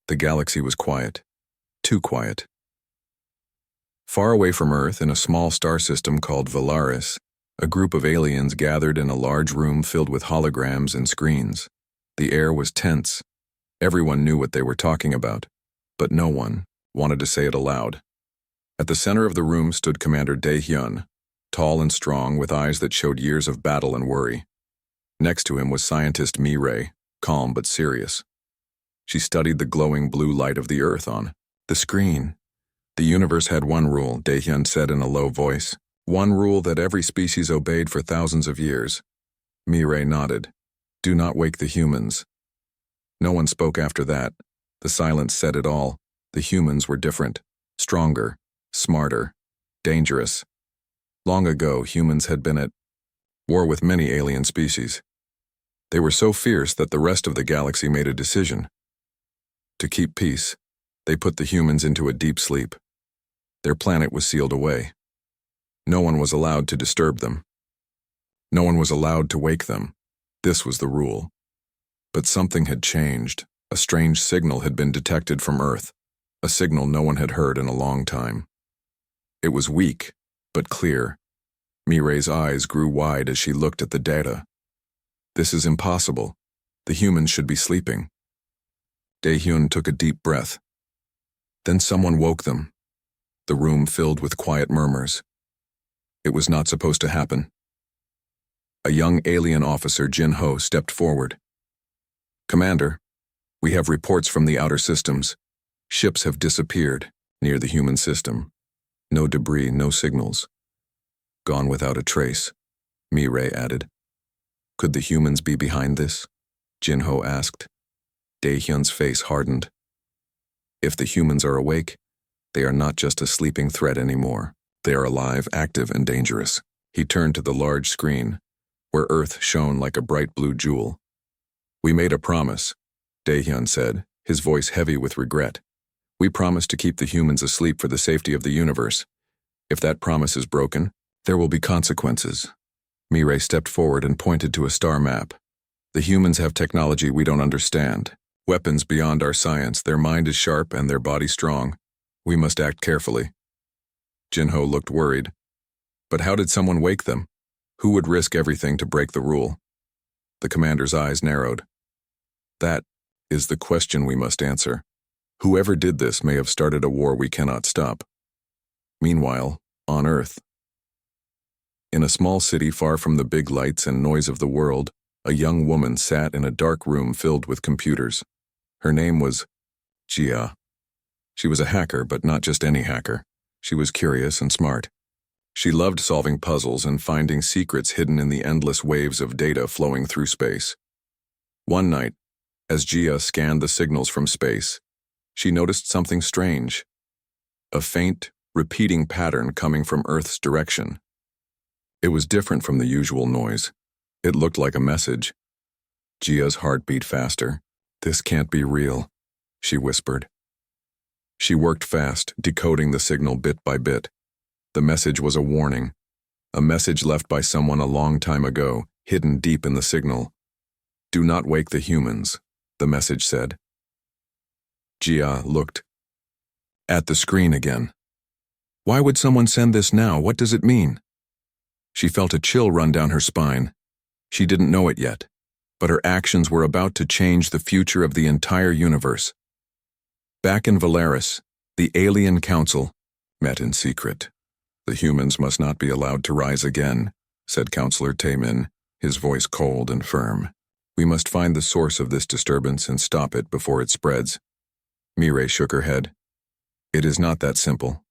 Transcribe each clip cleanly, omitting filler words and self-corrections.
The galaxy was quiet. Too quiet. Far away from Earth, in a small star system called Valaris, a group of aliens gathered in a large room filled with holograms and screens. The air was tense. Everyone knew what they were talking about, but no one wanted to say it aloud. At the center of the room stood Commander Dae-hyun, tall and strong with eyes that showed years of battle and worry. Next to him was scientist Mi-ray, calm but serious. She studied the glowing blue light of the Earth on the screen. The universe had one rule, Dae-hyun said in a low voice. One rule that every species obeyed for thousands of years. Mi-ray nodded. Do not wake the humans. No one spoke after that. The silence said it all. The humans were different, stronger, smarter, dangerous. Long ago, humans had been at war with many alien species. They were so fierce that the rest of the galaxy made a decision. To keep peace, they put the humans into a deep sleep. Their planet was sealed away. No one was allowed to disturb them. No one was allowed to wake them. This was the rule. But something had changed. A strange signal had been detected from Earth, a signal no one had heard in a long time. It was weak, but clear. Mi-ray's eyes grew wide as she looked at the data. This is impossible. The humans should be sleeping. Dae-hyun took a deep breath. Then someone woke them. The room filled with quiet murmurs. It was not supposed to happen. A young alien officer, Jin-ho, stepped forward. Commander, we have reports from the outer systems. Ships have disappeared near the human system. No debris, no signals. Gone without a trace, Mi-ray added. Could the humans be behind this? Jin-ho asked. Dae-hyun's face hardened. If the humans are awake, they are not just a sleeping threat anymore. They are alive, active, and dangerous. He turned to the large screen, where Earth shone like a bright blue jewel. We made a promise, Dae-hyun said, his voice heavy with regret. We promised to keep the humans asleep for the safety of the universe. If that promise is broken, there will be consequences. Mi-ray stepped forward and pointed to a star map. The humans have technology we don't understand. Weapons beyond our science. Their mind is sharp and their body strong. We must act carefully. Jin-ho looked worried. But how did someone wake them? Who would risk everything to break the rule? The commander's eyes narrowed. That is the question we must answer. Whoever did this may have started a war we cannot stop. Meanwhile, on Earth. In a small city far from the big lights and noise of the world, a young woman sat in a dark room filled with computers. Her name was Jia. She was a hacker, but not just any hacker. She was curious and smart. She loved solving puzzles and finding secrets hidden in the endless waves of data flowing through space. One night, as Jia scanned the signals from space, she noticed something strange. A faint, repeating pattern coming from Earth's direction. It was different from the usual noise. It looked like a message. Jia's heart beat faster. This can't be real, she whispered. She worked fast, decoding the signal bit by bit. The message was a warning. A message left by someone a long time ago, hidden deep in the signal. Do not wake the humans, the message said. Jia looked at the screen again. Why would someone send this now? What does it mean? She felt a chill run down her spine. She didn't know it yet, but her actions were about to change the future of the entire universe. Back in Valaris, the Alien Council met in secret. The humans must not be allowed to rise again, said Counselor Taemin, his voice cold and firm. We must find the source of this disturbance and stop it before it spreads. Mi-ray shook her head. It is not that simple.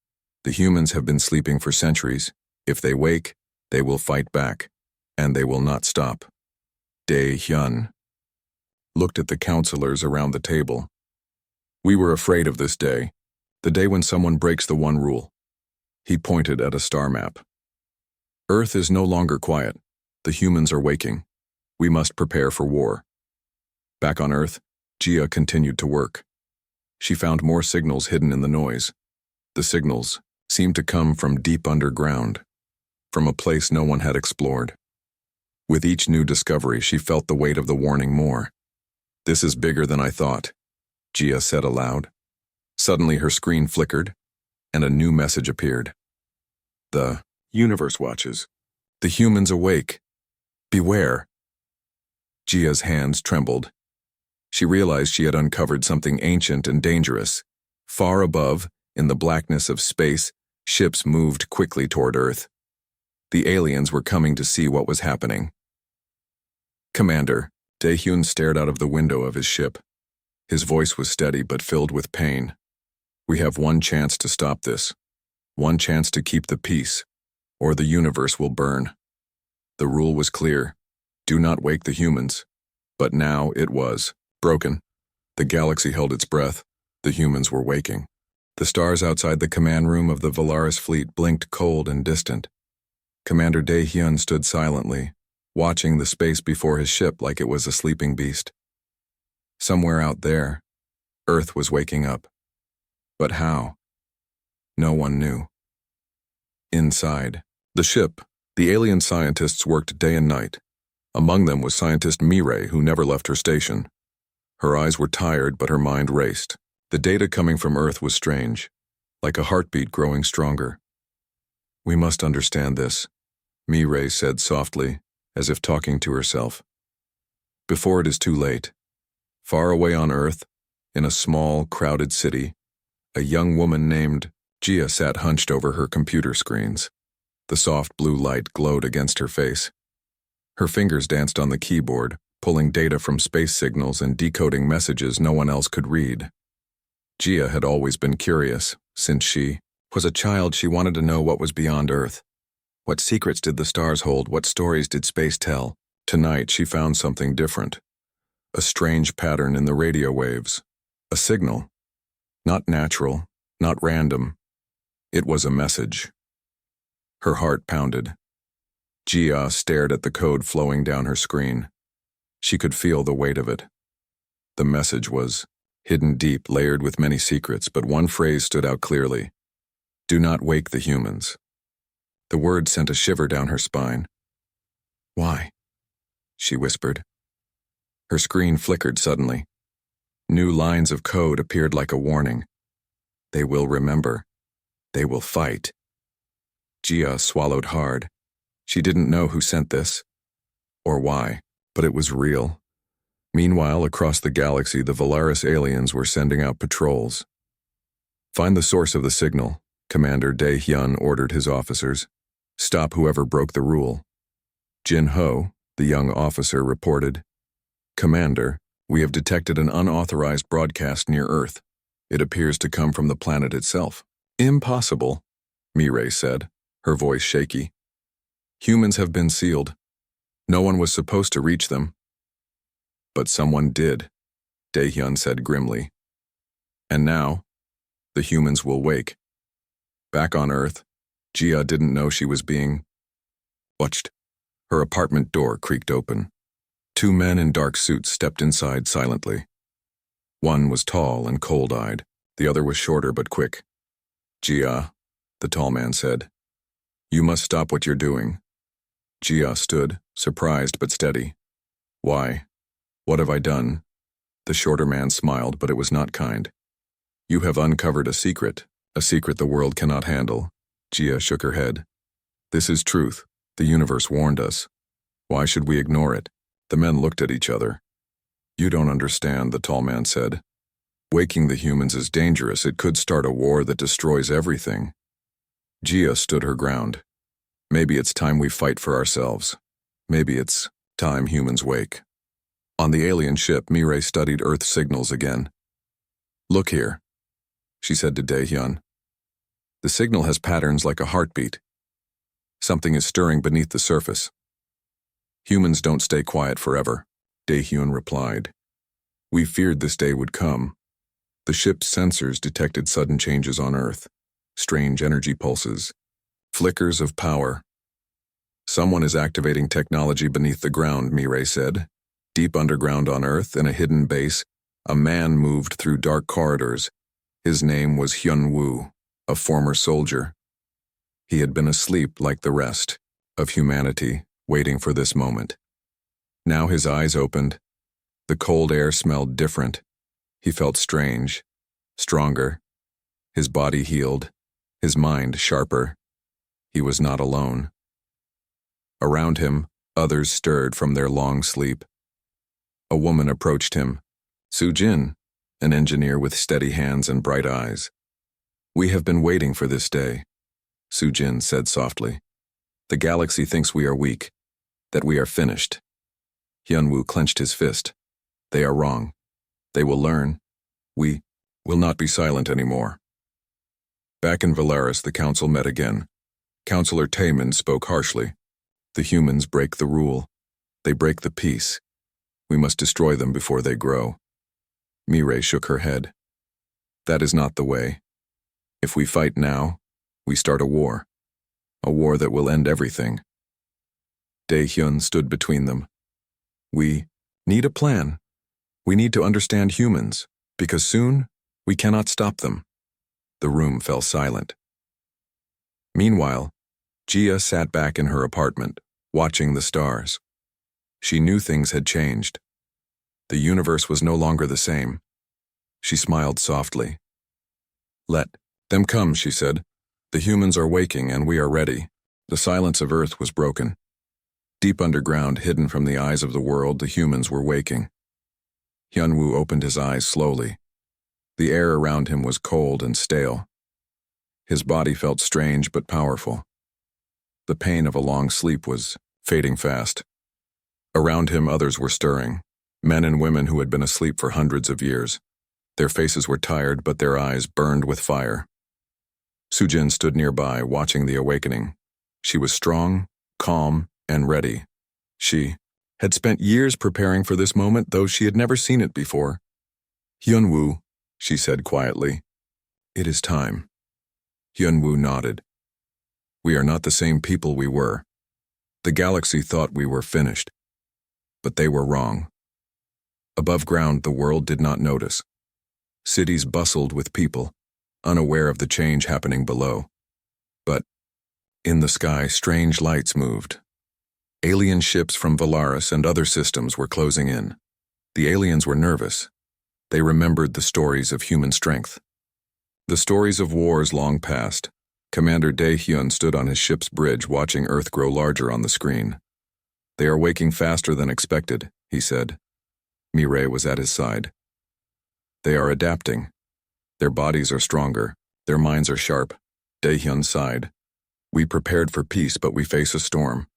The humans have been sleeping for centuries. If they wake, they will fight back, and they will not stop. Dae-hyun looked at the counselors around the table. We were afraid of this day, the day when someone breaks the one rule. He pointed at a star map. Earth is no longer quiet. The humans are waking. We must prepare for war. Back on Earth, Jia continued to work. She found more signals hidden in the noise. The signals seemed to come from deep underground, from a place no one had explored. With each new discovery, she felt the weight of the warning more. This is bigger than I thought. Gia said aloud. Suddenly her screen flickered, and a new message appeared. The universe watches. The humans awake. Beware. Gia's hands trembled. She realized she had uncovered something ancient and dangerous. Far above, in the blackness of space, ships moved quickly toward Earth. The aliens were coming to see what was happening. Commander, Dae-hyun stared out of the window of his ship. His voice was steady but filled with pain. We have one chance to stop this. One chance to keep the peace, or the universe will burn. The rule was clear. Do not wake the humans. But now it was broken. The galaxy held its breath. The humans were waking. The stars outside the command room of the Valaris fleet blinked cold and distant. Commander Dae-hyun stood silently, watching the space before his ship like it was a sleeping beast. Somewhere out there, Earth was waking up. But how? No one knew. Inside the ship, the alien scientists worked day and night. Among them was scientist Mireille, who never left her station. Her eyes were tired, but her mind raced. The data coming from Earth was strange, like a heartbeat growing stronger. We must understand this, Mireille said softly, as if talking to herself. Before it is too late. Far away on Earth, in a small, crowded city, a young woman named Gia sat hunched over her computer screens. The soft blue light glowed against her face. Her fingers danced on the keyboard, pulling data from space signals and decoding messages no one else could read. Gia had always been curious. Since she was a child, she wanted to know what was beyond Earth. What secrets did the stars hold? What stories did space tell? Tonight she found something different. A strange pattern in the radio waves. A signal. Not natural, not random. It was a message. Her heart pounded. Gia stared at the code flowing down her screen. She could feel the weight of it. The message was hidden deep, layered with many secrets, but one phrase stood out clearly. Do not wake the humans. The word sent a shiver down her spine. Why? She whispered. Her screen flickered suddenly. New lines of code appeared like a warning. They will remember. They will fight. Gia swallowed hard. She didn't know who sent this, or why, but it was real. Meanwhile, across the galaxy, the Valaris aliens were sending out patrols. Find the source of the signal, Commander Dae-hyun ordered his officers. Stop whoever broke the rule. Jin-ho, the young officer, reported, Commander, we have detected an unauthorized broadcast near Earth. It appears to come from the planet itself. Impossible, Mireille said, her voice shaky. Humans have been sealed. No one was supposed to reach them. But someone did, Dae-hyun said grimly. And now, the humans will wake. Back on Earth, Gia didn't know she was being watched. Her apartment door creaked open. Two men in dark suits stepped inside silently. One was tall and cold-eyed. The other was shorter but quick. Gia, the tall man said, you must stop what you're doing. Gia stood, surprised but steady. Why? What have I done? The shorter man smiled, but it was not kind. You have uncovered a secret the world cannot handle. Gia shook her head. This is truth. The universe warned us. Why should we ignore it? The men looked at each other. You don't understand, the tall man said. Waking the humans is dangerous. It could start a war that destroys everything. Gia stood her ground. Maybe it's time we fight for ourselves. Maybe it's time humans wake. On the alien ship, Mireille studied Earth signals again. Look here, she said to Dae-hyun. The signal has patterns like a heartbeat. Something is stirring beneath the surface. Humans don't stay quiet forever, Dae-hyun replied. We feared this day would come. The ship's sensors detected sudden changes on Earth, strange energy pulses, flickers of power. Someone is activating technology beneath the ground, Mireille said. Deep underground on Earth, in a hidden base, a man moved through dark corridors. His name was Hyun-woo, a former soldier. He had been asleep like the rest of humanity, waiting for this moment. Now his eyes opened. The cold air smelled different. He felt strange, stronger, his body healed, his mind sharper. He was not alone. Around him, others stirred from their long sleep. A woman approached him, Su-jin, an engineer with steady hands and bright eyes. "We have been waiting for this day," Su-jin said softly. "The galaxy thinks we are weak, that we are finished." Hyun-woo clenched his fist. "They are wrong. They will learn. We will not be silent anymore." Back in Valaris, the council met again. Councillor Taemin spoke harshly. "The humans break the rule. They break the peace. We must destroy them before they grow." Mireille shook her head. "That is not the way. If we fight now, we start a war that will end everything." Dae-hyun stood between them. "We need a plan. We need to understand humans, because soon we cannot stop them." The room fell silent. Meanwhile, Gia sat back in her apartment, watching the stars. She knew things had changed. The universe was no longer the same. She smiled softly. "Let them come," she said. "The humans are waking and we are ready." The silence of Earth was broken. Deep underground, hidden from the eyes of the world, the humans were waking. Hyun-woo opened his eyes slowly. The air around him was cold and stale. His body felt strange but powerful. The pain of a long sleep was fading fast. Around him, others were stirring, men and women who had been asleep for hundreds of years. Their faces were tired, but their eyes burned with fire. Su-jin stood nearby, watching the awakening. She was strong, calm, and ready. She had spent years preparing for this moment, though she had never seen it before. "Hyun-woo," she said quietly, "it is time." Hyun-woo nodded. "We are not the same people we were. The galaxy thought we were finished. But they were wrong." Above ground, the world did not notice. Cities bustled with people, unaware of the change happening below. But in the sky, strange lights moved. Alien ships from Valaris and other systems were closing in. The aliens were nervous. They remembered the stories of human strength. The stories of wars long past. Commander Dae-hyun stood on his ship's bridge, watching Earth grow larger on the screen. "They are waking faster than expected," he said. Mireille was at his side. "They are adapting. Their bodies are stronger. Their minds are sharp." Dae-hyun sighed. "We prepared for peace, but we face a storm."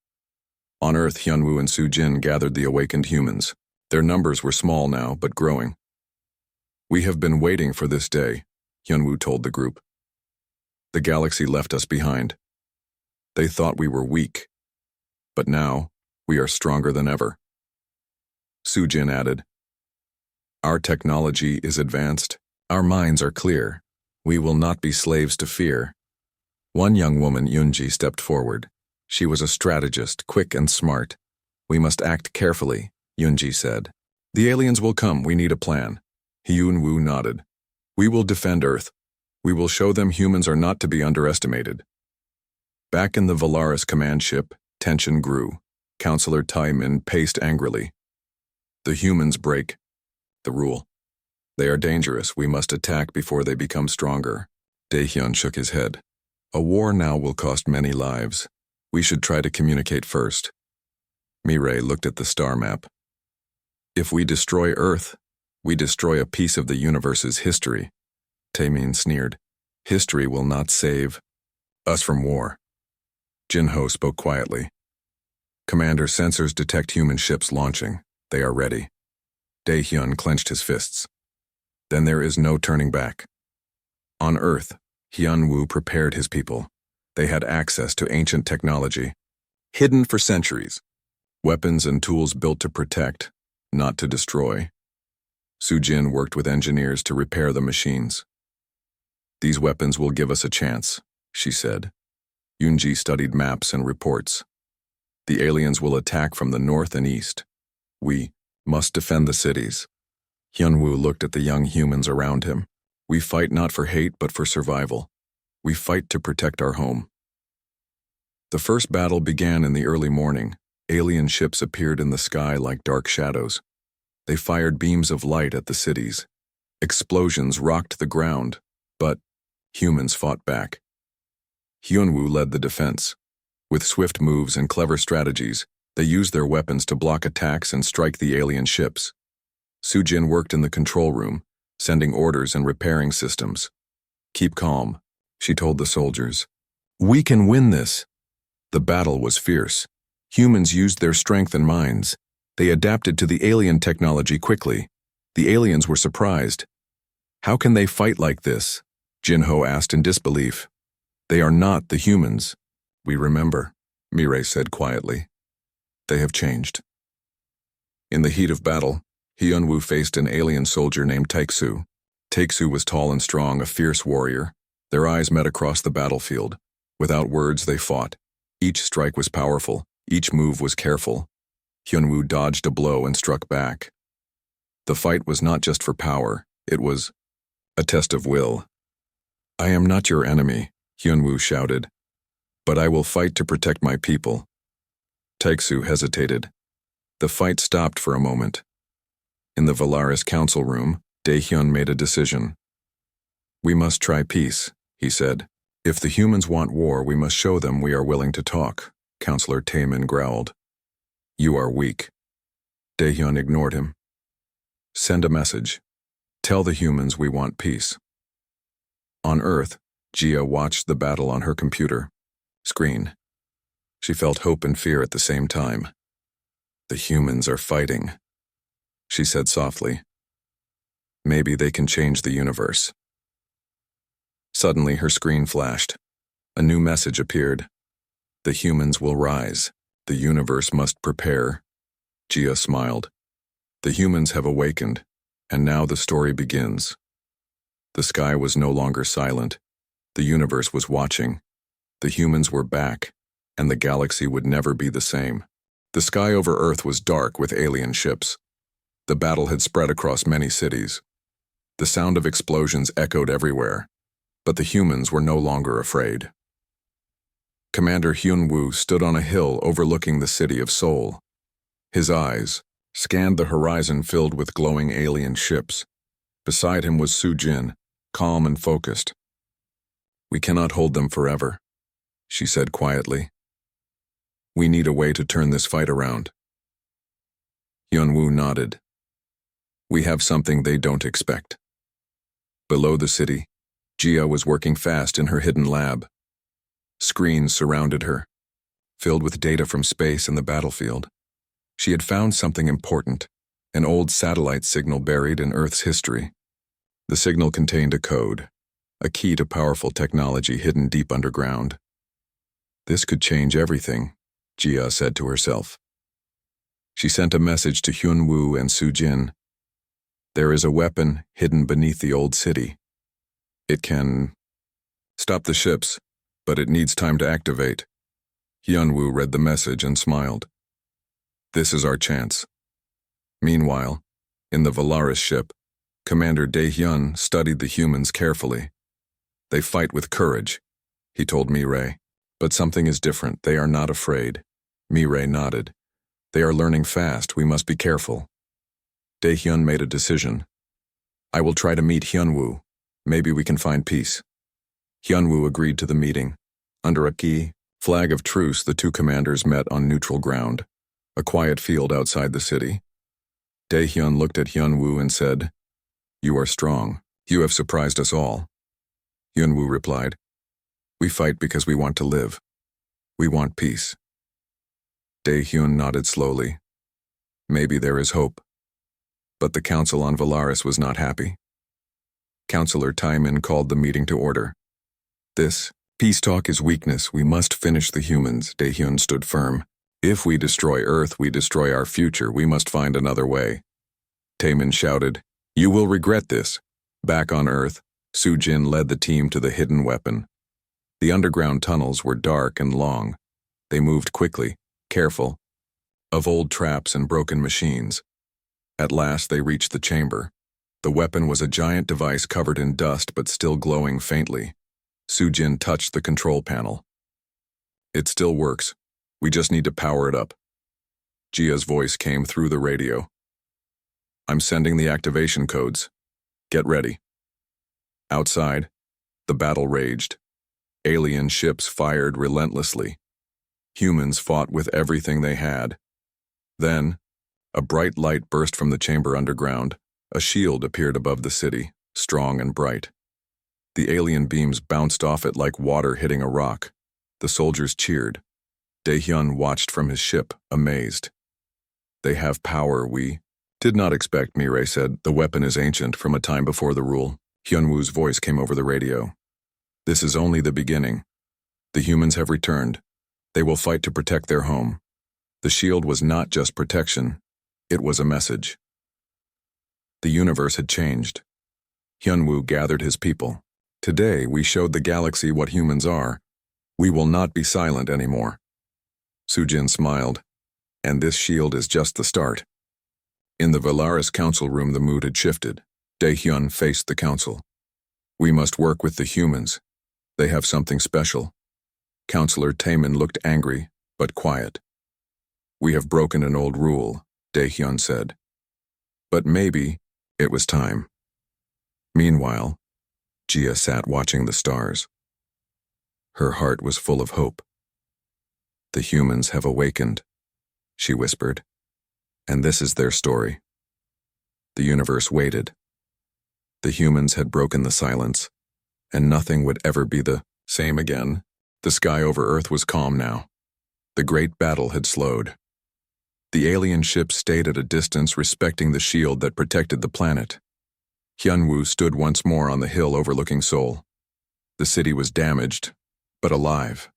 On Earth, Hyun-woo and Su-jin gathered the awakened humans. Their numbers were small now, but growing. "We have been waiting for this day," Hyun-woo told the group. "The galaxy left us behind. They thought we were weak. But now, we are stronger than ever." Su-jin added, "Our technology is advanced. Our minds are clear. We will not be slaves to fear." One young woman, Yoonji, stepped forward. She was a strategist, quick and smart. "We must act carefully," Yoonji said. "The aliens will come. We need a plan." Hyun-woo nodded. "We will defend Earth. We will show them humans are not to be underestimated." Back in the Valaris command ship, tension grew. Councillor Taemin paced angrily. "The humans break the rule. They are dangerous. We must attack before they become stronger." Dae-hyun shook his head. "A war now will cost many lives. We should try to communicate first." Mireille looked at the star map. "If we destroy Earth, we destroy a piece of the universe's history." Taemin sneered. "History will not save us from war." Jin-ho spoke quietly. "Commander, sensors detect human ships launching. They are ready." Dae-hyun clenched his fists. "Then there is no turning back." On Earth, Hyun-woo prepared his people. They had access to ancient technology, hidden for centuries. Weapons and tools built to protect, not to destroy. Su-jin worked with engineers to repair the machines. "These weapons will give us a chance," she said. Yoonji studied maps and reports. "The aliens will attack from the north and east. We must defend the cities." Hyun-woo looked at the young humans around him. "We fight not for hate, but for survival. We fight to protect our home." The first battle began in the early morning. Alien ships appeared in the sky like dark shadows. They fired beams of light at the cities. Explosions rocked the ground, but humans fought back. Hyunwoo led the defense. With swift moves and clever strategies, they used their weapons to block attacks and strike the alien ships. Soo-jin worked in the control room, sending orders and repairing systems. "Keep calm," she told the soldiers. "We can win this." The battle was fierce. Humans used their strength and minds. They adapted to the alien technology quickly. The aliens were surprised. "How can they fight like this?" Jinho asked in disbelief. "They are not the humans." "We remember," Mirai said quietly. "They have changed." In the heat of battle, Hyunwoo faced an alien soldier named Taeksu. Taeksu was tall and strong, a fierce warrior. Their eyes met across the battlefield. Without words, they fought. Each strike was powerful. Each move was careful. Hyunwoo dodged a blow and struck back. The fight was not just for power. It was a test of will. "I am not your enemy," Hyunwoo shouted, "but I will fight to protect my people." Taeksu hesitated. The fight stopped for a moment. In the Valaris council room, Daehyun made a decision. "We must try peace," he said. "If the humans want war, we must show them we are willing to talk," Counselor Taemin growled. "You are weak." Daehyun ignored him. "Send a message. Tell the humans we want peace." On Earth, Jia watched the battle on her computer screen. She felt hope and fear at the same time. "The humans are fighting," she said softly. "Maybe they can change the universe." Suddenly, her screen flashed. A new message appeared. "The humans will rise. The universe must prepare." Jia smiled. The humans have awakened, and now the story begins. The sky was no longer silent. The universe was watching. The humans were back, and the galaxy would never be the same. The sky over Earth was dark with alien ships. The battle had spread across many cities. The sound of explosions echoed everywhere, but the humans were no longer afraid. Commander Hyunwoo stood on a hill overlooking the city of Seoul. His eyes scanned the horizon filled with glowing alien ships. Beside him was Soo-jin, calm and focused. "We cannot hold them forever," she said quietly. "We need a way to turn this fight around." Hyunwoo nodded. "We have something they don't expect." Below the city, Jia was working fast in her hidden lab. Screens surrounded her, filled with data from space and the battlefield. She had found something important, an old satellite signal buried in Earth's history. The signal contained a code, a key to powerful technology hidden deep underground. "This could change everything," Jia said to herself. She sent a message to Hyunwoo and Soo-jin. "There is a weapon hidden beneath the old city. It can stop the ships, but it needs time to activate." Hyunwoo read the message and smiled. "This is our chance." Meanwhile, in the Valaris ship, Commander Daehyun studied the humans carefully. "They fight with courage," he told Mirai. "But something is different. They are not afraid." Mirai nodded. "They are learning fast. We must be careful." Daehyun made a decision. "I will try to meet Hyunwoo. Maybe we can find peace." Hyunwoo agreed to the meeting. Under a key flag of truce, the two commanders met on neutral ground, a quiet field outside the city. Daehyun looked at Hyunwoo and said, "You are strong. You have surprised us all." Hyunwoo replied, "We fight because we want to live. We want peace." Daehyun nodded slowly. Maybe there is hope. But the council on Valaris was not happy. Counselor Taemin called the meeting to order. "This peace talk is weakness. We must finish the humans." Daehyun stood firm. "If we destroy Earth, we destroy our future. We must find another way." Taemin shouted, "You will regret this." Back on Earth, Soo-jin led the team to the hidden weapon. The underground tunnels were dark and long. They moved quickly, careful, of old traps and broken machines. At last they reached the chamber. The weapon was a giant device covered in dust but still glowing faintly. Soo-jin touched the control panel. "It still works. We just need to power it up." Jia's voice came through the radio. "I'm sending the activation codes." Get ready. Outside, the battle raged. Alien ships fired relentlessly. Humans fought with everything they had. Then, a bright light burst from the chamber underground. A shield appeared above the city, strong and bright. The alien beams bounced off it like water hitting a rock. The soldiers cheered. Dae-hyun watched from his ship, amazed. They have power, we did not expect, Mireille said. The weapon is ancient, from a time before the rule. Hyunwoo's voice came over the radio. This is only the beginning. The humans have returned. They will fight to protect their home. The shield was not just protection. It was a message. The universe had changed. Hyunwoo gathered his people. Today, we showed the galaxy what humans are. We will not be silent anymore. Sujin smiled. And this shield is just the start. In the Valaris council room, the mood had shifted. Dae-hyun faced the council. We must work with the humans. They have something special. Counselor Taemin looked angry, but quiet. We have broken an old rule, Dae-hyun said. But maybe it was time. Meanwhile, Jia sat watching the stars. Her heart was full of hope. The humans have awakened, she whispered, and this is their story. The universe waited. The humans had broken the silence, and nothing would ever be the same again. The sky over Earth was calm now. The great battle had slowed. The alien ships stayed at a distance, respecting the shield that protected the planet. Hyunwoo stood once more on the hill overlooking Seoul. The city was damaged, but alive.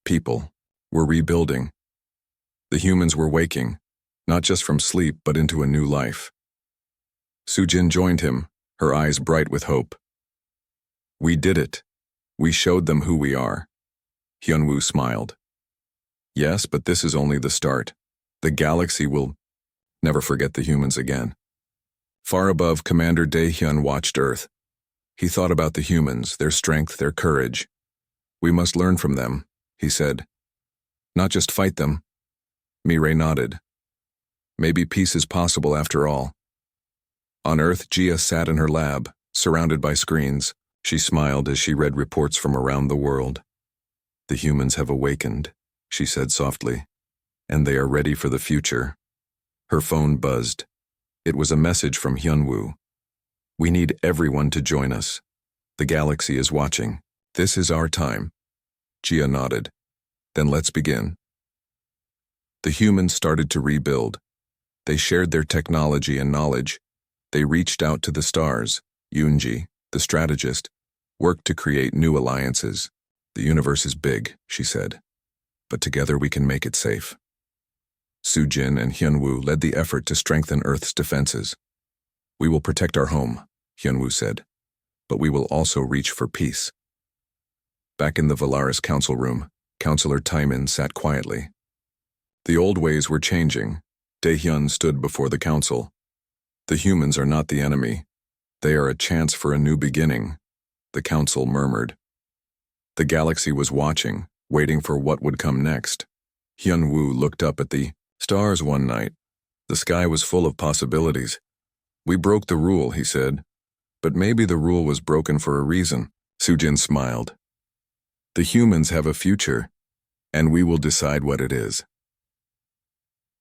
People were rebuilding. The humans were waking, not just from sleep, but into a new life. Sujin joined him, her eyes bright with hope. We did it. We showed them who we are. Hyunwoo smiled. Yes, but this is only the start. The galaxy will never forget the humans again. Far above, Commander Dae-hyun watched Earth. He thought about the humans, their strength, their courage. We must learn from them, he said. Not just fight them. Mireille nodded. Maybe peace is possible after all. On Earth, Jia sat in her lab, surrounded by screens. She smiled as she read reports from around the world. The humans have awakened, she said softly, and they are ready for the future. Her phone buzzed. It was a message from Hyunwoo. We need everyone to join us. The galaxy is watching. This is our time. Jia nodded. Then let's begin. The humans started to rebuild. They shared their technology and knowledge. They reached out to the stars. Yoonji, the strategist, worked to create new alliances. The universe is big, she said, but together we can make it safe. Sujin and Hyunwoo led the effort to strengthen Earth's defenses. We will protect our home, Hyunwoo said, but we will also reach for peace. Back in the Valaris council room, Counselor Taemin sat quietly. The old ways were changing. Dae-hyun stood before the council. The humans are not the enemy. They are a chance for a new beginning, the council murmured. The galaxy was watching, waiting for what would come next. Hyunwoo looked up at the stars one night. The sky was full of possibilities. We broke the rule, he said, but maybe the rule was broken for a reason. Sujin smiled. The humans have a future, and we will decide what it is.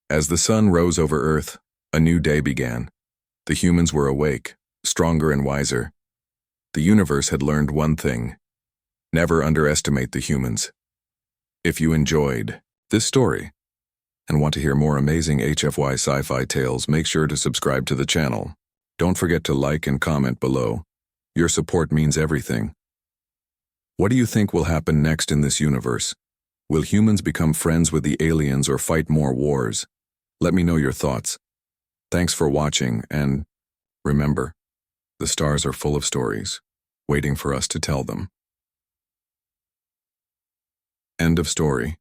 As the sun rose over Earth, a new day began. The humans were awake, stronger and wiser. The universe had learned one thing: never underestimate the humans. If you enjoyed this story and want to hear more amazing HFY sci-fi tales, make sure to subscribe to the channel. Don't forget to like and comment below. Your support means everything. What do you think will happen next in this universe? Will humans become friends with the aliens or fight more wars? Let me know your thoughts. Thanks for watching, and remember, the stars are full of stories, waiting for us to tell them. End of story.